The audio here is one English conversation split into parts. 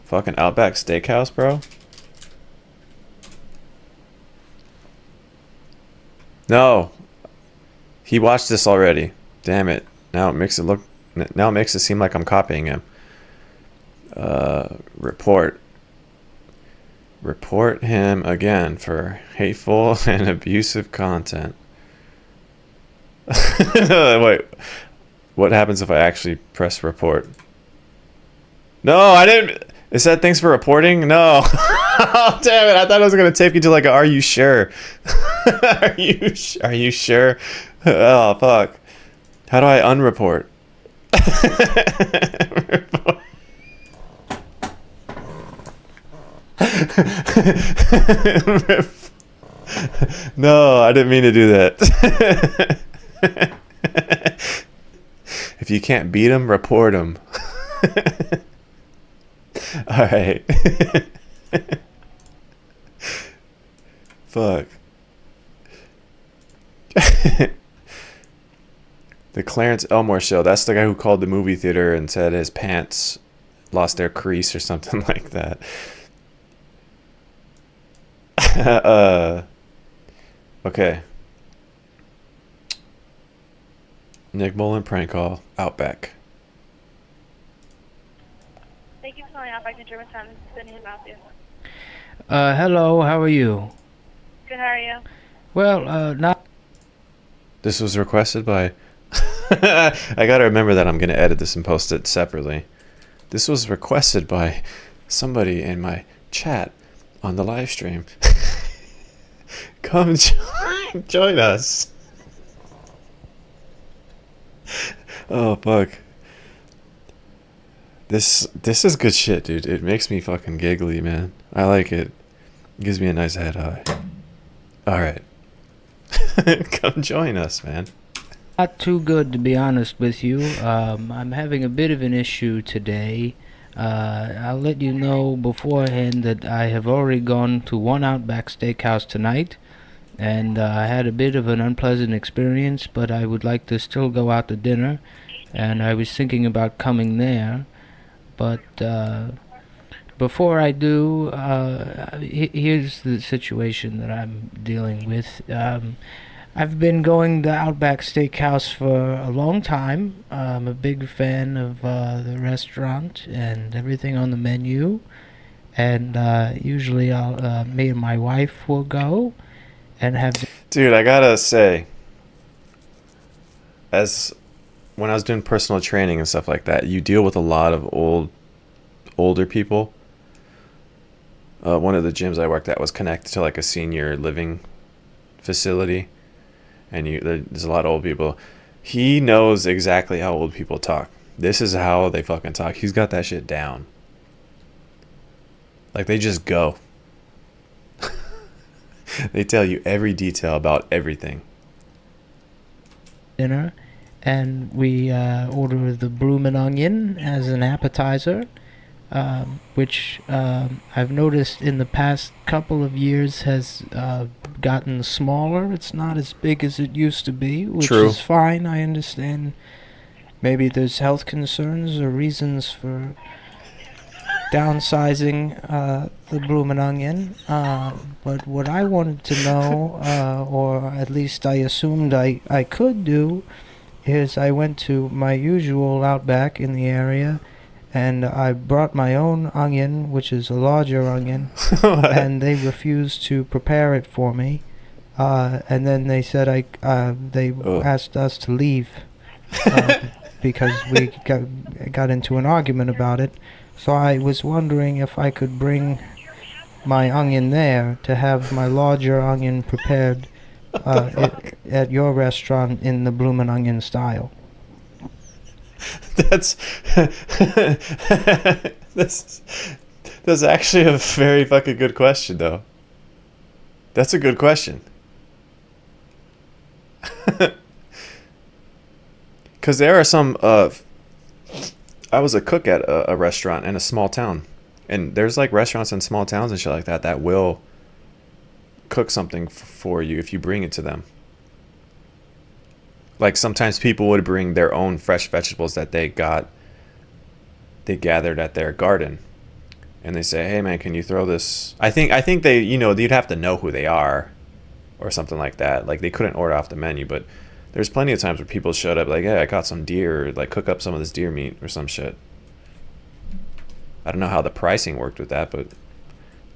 Fucking Outback Steakhouse, bro. No, he watched this already. Damn it. Now it makes it look. Now it makes it seem like I'm copying him. Report. Report him again for hateful and abusive content. Wait. What happens if I actually press report? No, I didn't. It said thanks for reporting? No. Oh, damn it. I thought it was going to take you to like a, are you sure? Are you sure? Oh, fuck. How do I unreport? No, I didn't mean to do that. If you can't beat him, report him. All right. Fuck. The Clarence Elmer show. That's the guy who called the movie theater and said his pants lost their crease or something like that. Okay. Nick Mullen prank call. Outback. Thank you for calling Outback in Germantown. This is Sydney in Matthew. Hello, how are you? Good, how are you? Well, not... This was requested by... I gotta remember that I'm gonna edit this and post it separately. This was requested by somebody in my chat on the live stream. Come join us. Oh, fuck. This is good shit, dude. It makes me fucking giggly, man. I like it. It gives me a nice head high. Alright. Come join us, man. Not too good, to be honest with you. I'm having a bit of an issue today. I'll let you know beforehand that I have already gone to one Outback Steakhouse tonight, and I had a bit of an unpleasant experience, but I would like to still go out to dinner, and I was thinking about coming there, but before I do, here's the situation that I'm dealing with. I've been going to Outback Steakhouse for a long time. I'm a big fan of the restaurant and everything on the menu, and usually me and my wife will go and have... Dude, I gotta say, as when I was doing personal training and stuff like that, you deal with a lot of older people. One of the gyms I worked at was connected to like a senior living facility, and there's a lot of old people. He knows exactly how old people talk. This is how they fucking talk. He's got that shit down. Like, they just go. They tell you every detail about everything. Dinner, and we order the Bloomin Onion as an appetizer, which I've noticed in the past couple of years has gotten smaller. It's not as big as it used to be, which True. is fine. I understand maybe there's health concerns or reasons for downsizing the Bloomin Onion, but what I wanted to know, or at least I assumed I could do, is I went to my usual Outback in the area, and I brought my own onion, which is a larger onion, and they refused to prepare it for me, and then they said they asked us to leave because we got into an argument about it. So I was wondering if I could bring my onion there to have my larger onion prepared at your restaurant in the Bloomin' Onion style. That's that's actually a very fucking good question, though. That's a good question. Because there are some I was a cook at a restaurant in a small town, and there's like restaurants in small towns and shit like that will cook something for you if you bring it to them. Like, sometimes people would bring their own fresh vegetables that they gathered at their garden, and they say, "Hey man, can you throw this?" I think they, you'd have to know who they are, or something like that. Like they couldn't order off the menu, but there's plenty of times where people showed up like, "Hey, I got some deer," or like cook up some of this deer meat or some shit. I don't know how the pricing worked with that, but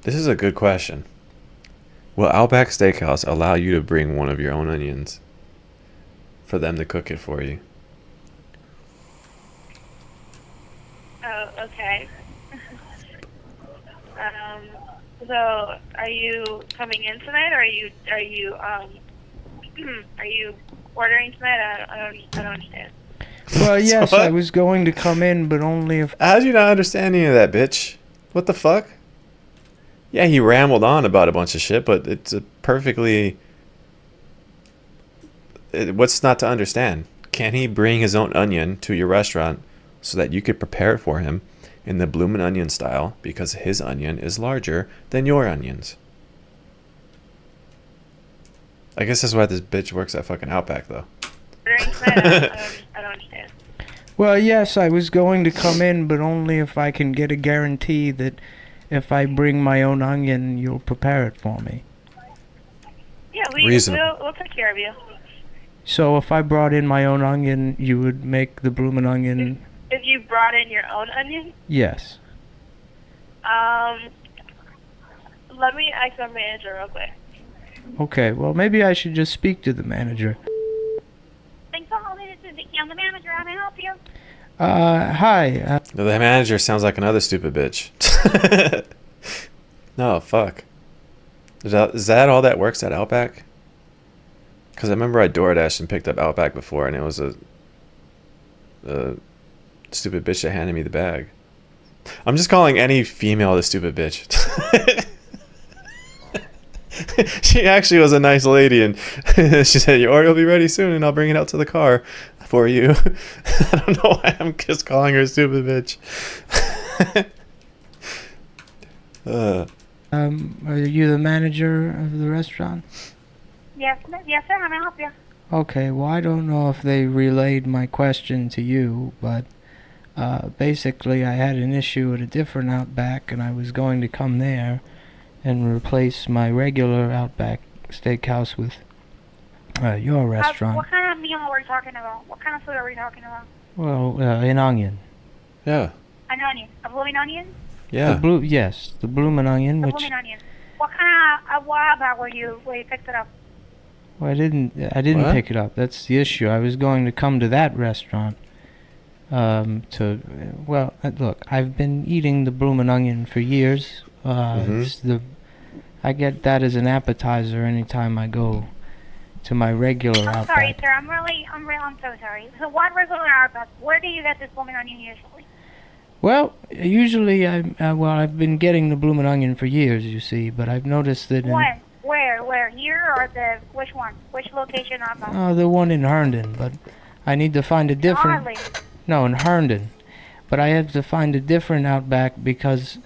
this is a good question. Will Outback Steakhouse allow you to bring one of your own onions for them to cook it for you? Oh, okay. So are you coming in tonight, or are you ordering tonight? I don't understand. Well, yes, what? I was going to come in, but only if... How'd you not understand any of that, bitch? What the fuck? Yeah, he rambled on about a bunch of shit, but it's a perfectly... What's not to understand? Can he bring his own onion to your restaurant so that you could prepare it for him in the Bloomin' Onion style, because his onion is larger than your onions? I guess that's why this bitch works at fucking Outback, though. Ordering tonight? I don't understand. Well, yes, I was going to come in, but only if I can get a guarantee that if I bring my own onion, you'll prepare it for me. Yeah, we'll take care of you. So if I brought in my own onion, you would make the Bloomin' Onion? If you brought in your own onion? Yes. Let me ask our manager real quick. Okay, well, maybe I should just speak to the manager. Thanks for holding. This is Vicky. I'm the manager. How may I help you? Hi. The manager sounds like another stupid bitch. No, fuck. Is that all that works at Outback? Because I remember I DoorDashed and picked up Outback before, and it was a stupid bitch that handed me the bag. I'm just calling any female the stupid bitch. She actually was a nice lady, and she said, "Your order will be ready soon, and I'll bring it out to the car for you." I don't know why I'm just calling her a stupid bitch. Are you the manager of the restaurant? Yes, sir. How may I help you? Okay, well, I don't know if they relayed my question to you, but basically I had an issue at a different Outback, and I was going to come there and replace my regular Outback Steakhouse with your restaurant. What kind of meal are we talking about? What kind of food are we talking about? Well, an onion. Yeah. An onion. A bloomin' onion? Yeah. Yes, the Bloomin' Onion, The which... bloomin' onion. What kind of Outback were you picked it up? Well, I didn't What? pick it up. That's the issue. I was going to come to that restaurant. Look, I've been eating the Bloomin' Onion for years. I get that as an appetizer anytime I go to my regular I'm Outback. sorry, sir. I'm so sorry. So what regular Outback? Where do you get this bloomin' onion usually? Well, usually I've been getting the Bloomin' Onion for years, you see, but I've noticed that When? Where? Here or which one? Which location Outback? the one in Herndon, but I need to find a different... Hardly. No, in Herndon. But I have to find a different Outback because,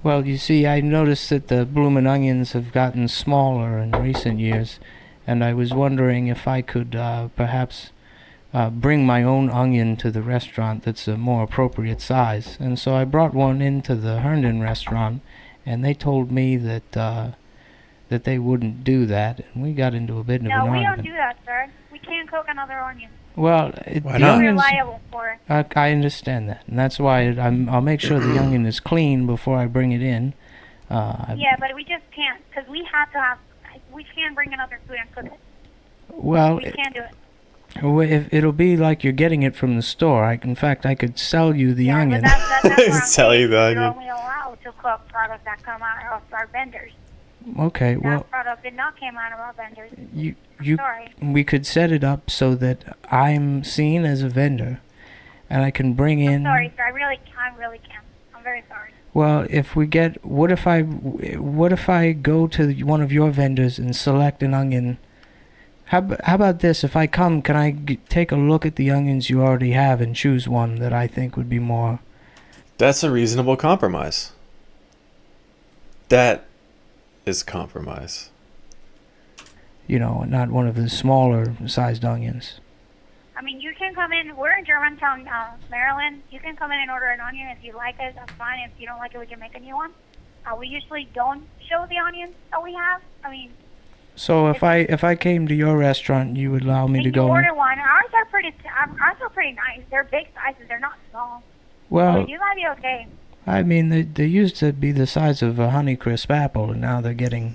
well, you see, I noticed that the Bloomin' Onions have gotten smaller in recent years, and I was wondering if I could perhaps bring my own onion to the restaurant that's a more appropriate size. And so I brought one into the Herndon restaurant, and they told me that they wouldn't do that, and we got into a bit of an argument. No, we don't do that, sir. We can't cook another onion. Well, Why the not? We're onions... liable for it. I understand that, and that's why I'll make sure the onion is clean before I bring it in. Yeah, but we just can't, because we can't bring another food and cook it. Well, We can't do it. if it'll be like you're getting it from the store. In fact, I could sell you the Yeah, onion. but that's what I'm Sell you saying. the You're onion. only allowed to cook products that come out of our vendors. Okay, well, That product did not come out of our vendors. you Sorry. we could set it up so that I'm seen as a vendor, and I can bring in... Sorry, sir. I really can't. I'm very sorry. Well, what if I go to one of your vendors and select an onion? How about this? If I come, can I take a look at the onions you already have and choose one that I think would be more... That's a reasonable compromise. That is compromise. not one of the smaller sized onions. I mean, you can come in. We're in Germantown, Maryland. You can come in and order an onion if you like it. That's fine. If you don't like it, we can make a new one. We usually don't show the onions that we have. I mean, So if I came to your restaurant, you would allow me to go? order one. Ours are pretty nice. They're big sizes. They're not small. Well, So you might be okay. I mean, they used to be the size of a Honeycrisp apple, and now they're getting,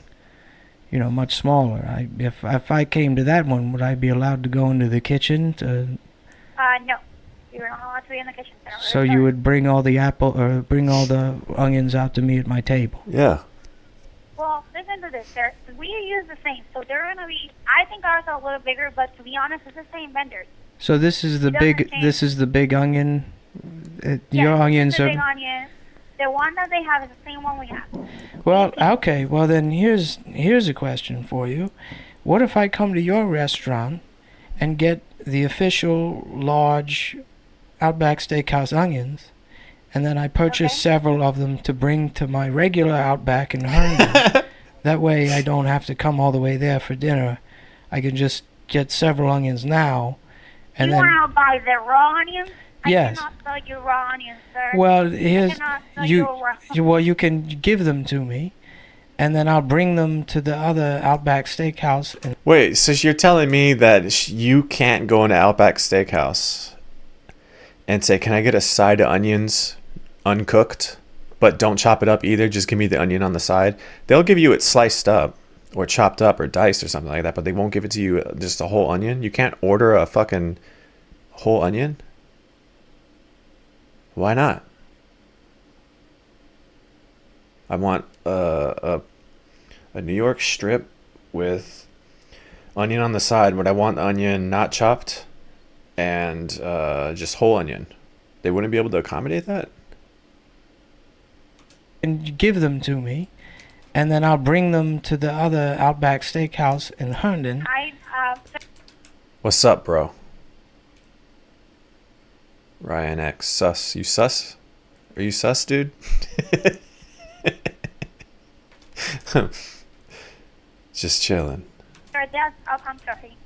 much smaller. If I came to that one, would I be allowed to go into the kitchen to? No. You're not allowed to be in the kitchen. So you would bring all the onions out to me at my table? Yeah. Well, listen to this. We use the same, so they're gonna be. I think ours are a little bigger, but to be honest, it's the same vendors. So this is the big. This is the big onion. Your onions the are. Big onion. The one that they have is the same one we have. Well, okay. Well, then here's a question for you. What if I come to your restaurant and get the official large Outback Steakhouse onions, and then I purchase several of them to bring to my regular Outback in Herndon? That way I don't have to come all the way there for dinner. I can just get several onions now, and you then. want to buy the raw onions? Yes. I cannot sell you raw onions, sir. Well, here's I cannot sell you can give them to me, and then I'll bring them to the other Outback Steakhouse. And Wait, so you're telling me that you can't go into Outback Steakhouse and say, "Can I get a side of onions uncooked, but don't chop it up either, just give me the onion on the side"? They'll give you it sliced up or chopped up or diced or something like that, but they won't give it to you just a whole onion. You can't order a fucking whole onion? Why not? I want a New York strip with onion on the side, but I want the onion not chopped and just whole onion. They wouldn't be able to accommodate that? and give them to me, and then I'll bring them to the other Outback Steakhouse in Herndon. What's up, bro? Ryan X. Sus. You sus? Are you sus, dude? Just chilling. Sir, I'm sorry.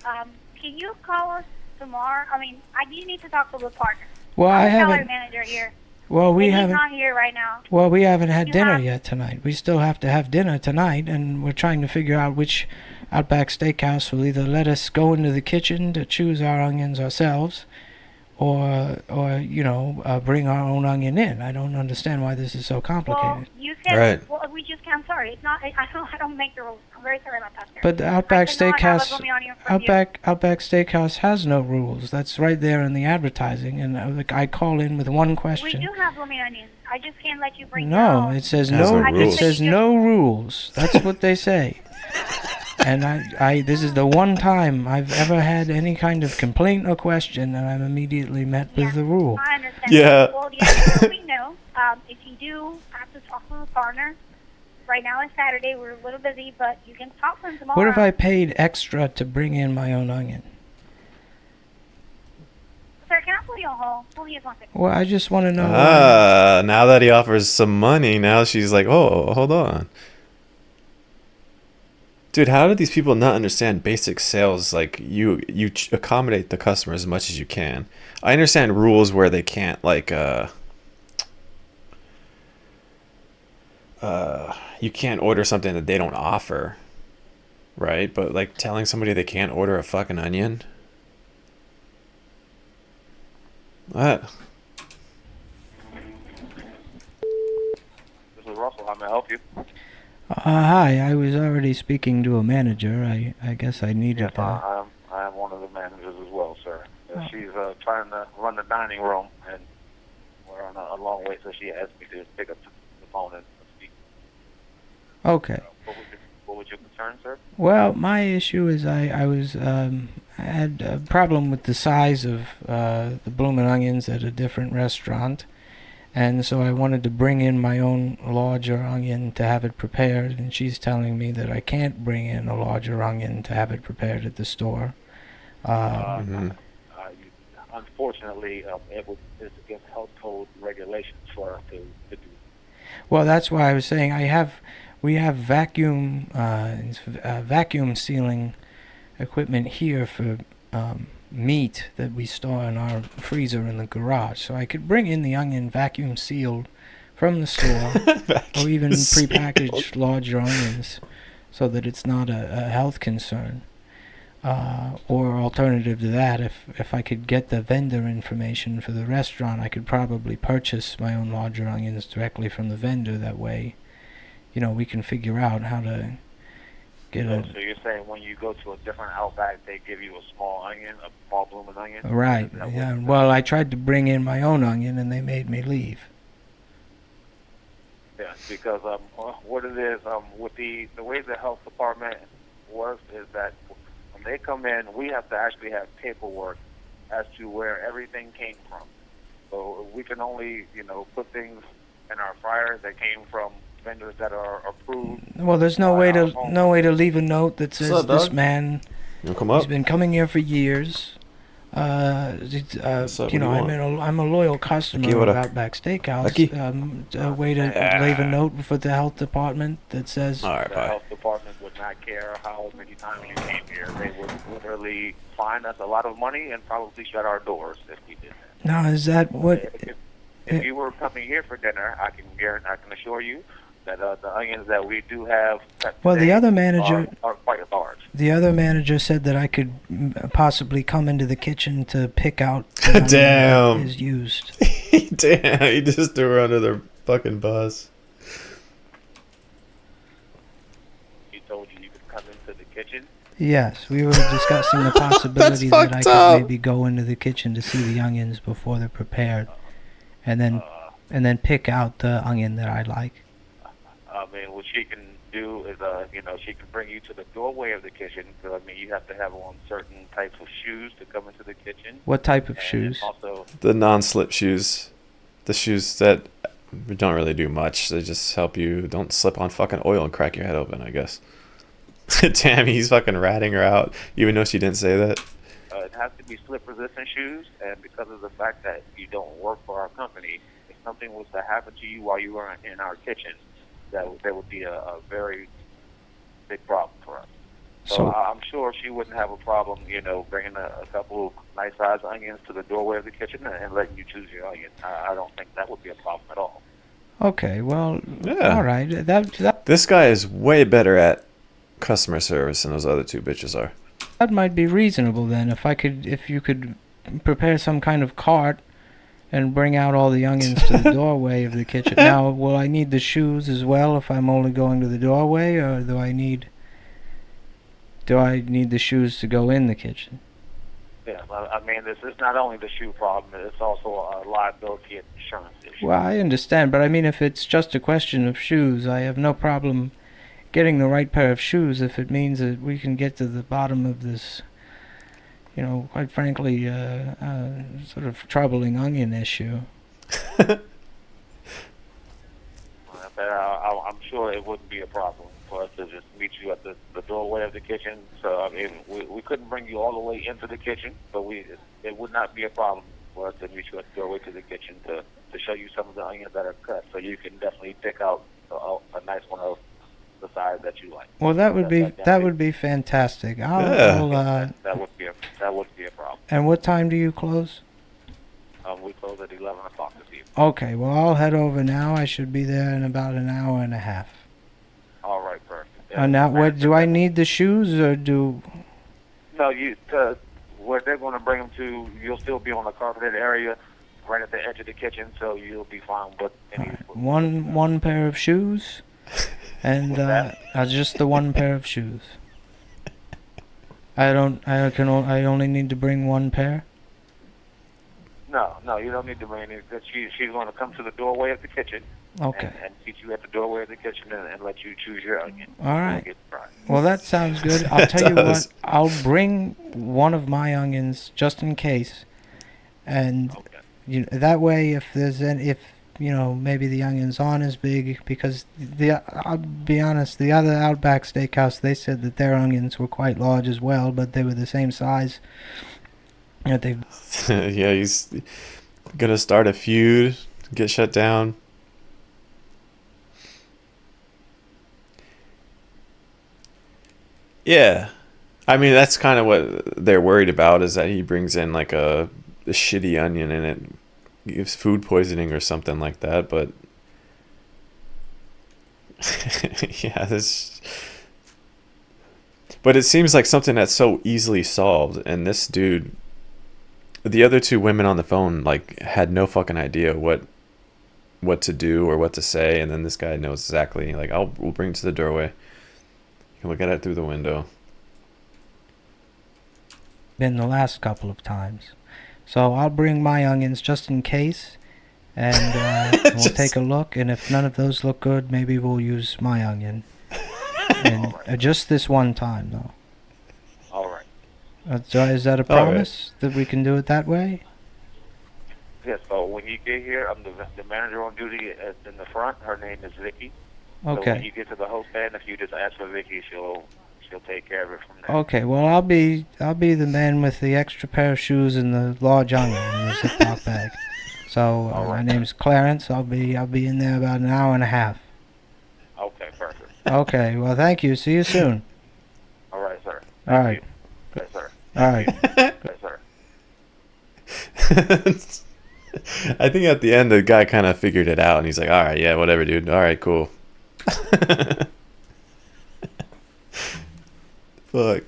Can you call us tomorrow? I mean, you need to talk to the partner. Well, I I'm the haven't. manager here. Well, we He's haven't. not here right now. Well, we haven't had You dinner have- yet tonight. We still have to have dinner tonight, and we're trying to figure out which Outback Steakhouse will either let us go into the kitchen to choose our onions ourselves, or bring our own onion in. I don't understand why this is so Well, complicated. you said. Right. Well, we just can't. Sorry, it's not. I don't make the rules. I'm very sorry about that, sir. But the Outback I cannot have a Steakhouse, Bloomin Onion from you. Outback Steakhouse has no rules. That's right there in the advertising, and I call in with one We question. do have Bloomin Onions. I just can't let you bring No, them. it says Has no. no It rules. says no rules. That's what they say. And I this is the one time I've ever had any kind of complaint or question, and I'm immediately met with the rule. I understand. Yeah. Well, yes, we know. If you do have to talk to the partner, right now it's Saturday. We're a little busy, but you can talk to him tomorrow. What if I paid extra to bring in my own onion? Sir, can I put you on hold? Please, one second. Well, I just want to know. Now that he offers some money, now she's like, oh, hold on. Dude, how do these people not understand basic sales? Like, you accommodate the customer as much as you can. I understand rules where they can't, like, you can't order something that they don't offer, right? But, like, telling somebody they can't order a fucking onion? What? This is Russell. How may I help you? Hi, I was already speaking to a manager. I guess I needed Yes, to. I am one of the managers as well, sir. She's trying to run the dining room, and we're on a long way, so she asked me to pick up the phone and speak. Okay. What was your concern, sir? Well, my issue is I had a problem with the size of the Bloomin' Onions at a different restaurant, and so I wanted to bring in my own larger onion to have it prepared, and she's telling me that I can't bring in a larger onion to have it prepared at the store. Unfortunately, it's against health code regulations for us to do. Well, that's why I was saying we have vacuum sealing equipment here for meat that we store in our freezer in the garage. So I could bring in the onion vacuum sealed from the store, or even prepackaged larger onions, so that it's not a health concern. Or alternative to that, if I could get the vendor information for the restaurant, I could probably purchase my own larger onions directly from the vendor. That way, we can figure out how to get So you're saying when you go to a different Outback, they give you a small onion, a small Bloomin Onion? Right. Yeah. Well, I tried to bring in my own onion, and they made me leave. Yeah, because what it is, with the way the health department works is that when they come in, we have to actually have paperwork as to where everything came from. So we can only, put things in our fryer that came from vendors that are approved. Well, there's no way to leave a note that says What's up, this dog? man. You wanna come up? He's been coming here for years. What's up? What do you want? I'm a loyal customer Aquí, what of up? Outback Steakhouse. Aquí? A way to leave a note for the health department that says. All right, The bye. health department would not care how many times you came here. They would literally fine us a lot of money and probably shut our doors if we did that. Now, is that what? If you were coming here for dinner, I can assure you that the onions that we do have Well, the other manager. are quite large. The other manager said that I could possibly come into the kitchen to pick out the onion Damn. that is used. Damn, he just threw her under the fucking bus. He told you could come into the kitchen. Yes, we were discussing the possibility that I fucked could up. maybe go into the kitchen to see the onions before they're prepared, and then pick out the onion that I like. I mean, what she can do is, she can bring you to the doorway of the kitchen. Because you have to have on certain types of shoes to come into the kitchen. What type of And shoes? Also, The non-slip shoes. The shoes that don't really do much. They just help you don't slip on fucking oil and crack your head open, I guess. Damn, he's fucking ratting her out, even though she didn't say that. it has to be slip-resistant shoes, and because of the fact that you don't work for our company, if something was to happen to you while you were in our kitchen, that would be a very big problem for us. So I'm sure she wouldn't have a problem, bringing a couple of nice-sized onions to the doorway of the kitchen and letting you choose your onion. I don't think that would be a problem at all. Okay, well, Yeah. all right. This guy is way better at customer service than those other two bitches are. That might be reasonable then. If you could prepare some kind of cart and bring out all the onions to the doorway of the kitchen. Now, will I need the shoes as well if I'm only going to the doorway, or do I need the shoes to go in the kitchen? Yeah, I mean, this is not only the shoe problem; it's also a liability and insurance issue. Well, I understand, but I mean, if it's just a question of shoes, I have no problem getting the right pair of shoes if it means that we can get to the bottom of this, quite frankly, sort of troubling onion issue. But I'm sure it wouldn't be a problem for us to just meet you at the doorway of the kitchen. So, I mean, we couldn't bring you all the way into the kitchen, but it would not be a problem for us to meet you at the doorway to the kitchen to show you some of the onions that are cut, so you can definitely pick out a nice one of the size that you like. Well, that would be fantastic. Yeah. That would be a problem. And what time do you close? We close at 11 o'clock this evening. Okay, well, I'll head over now. I should be there in about an hour and a half. All right, perfect. Now, what do I need the shoes, or do? No, where they're going to bring them to, you'll still be on the carpeted area, right at the edge of the kitchen, so you'll be fine with any. One pair of shoes, and just the one pair of shoes. I only need to bring one pair. No, you don't need to bring any. She's going to come to the doorway of the kitchen. Okay. And meet you at the doorway of the kitchen and let you choose your onion. All right. Get fried. Well, that sounds good. I'll tell you what. I'll bring one of my onions just in case, and that way, if maybe the onions aren't as big, because I'll be honest, the other Outback Steakhouse, they said that their onions were quite large as well, but they were the same size. Yeah, he's gonna start a feud, get shut down. Yeah, I mean, that's kind of what they're worried about, is that he brings in like a shitty onion and it gives food poisoning or something like that. But yeah, this. But it seems like something that's so easily solved, and this dude, the other two women on the phone, like had no fucking idea what to do or what to say, and then this guy knows exactly. Like, we'll bring it to the doorway. You can look at it through the window. Been the last couple of times. So I'll bring my onions just in case, and we'll take a look, and if none of those look good, maybe we'll use my onion. And just this one time, though. All right. So is that a promise that we can do it that way? Yes, so when you get here, I'm the manager on duty in the front. Her name is Vicky. So Okay. when you get to the host stand, if you just ask for Vicky, she'll take care of it from there. Okay, well I'll be the man with the extra pair of shoes and the large onion in the Ziploc bag. So my name's Clarence. I'll be in there about an hour and a half. Okay, perfect. Okay, well thank you. See you soon. All right, sir. All right. Yes, sir. All right. Yes, sir. I think at the end the guy kind of figured it out, and he's like, "All right, yeah, whatever, dude. All right, cool." Fuck.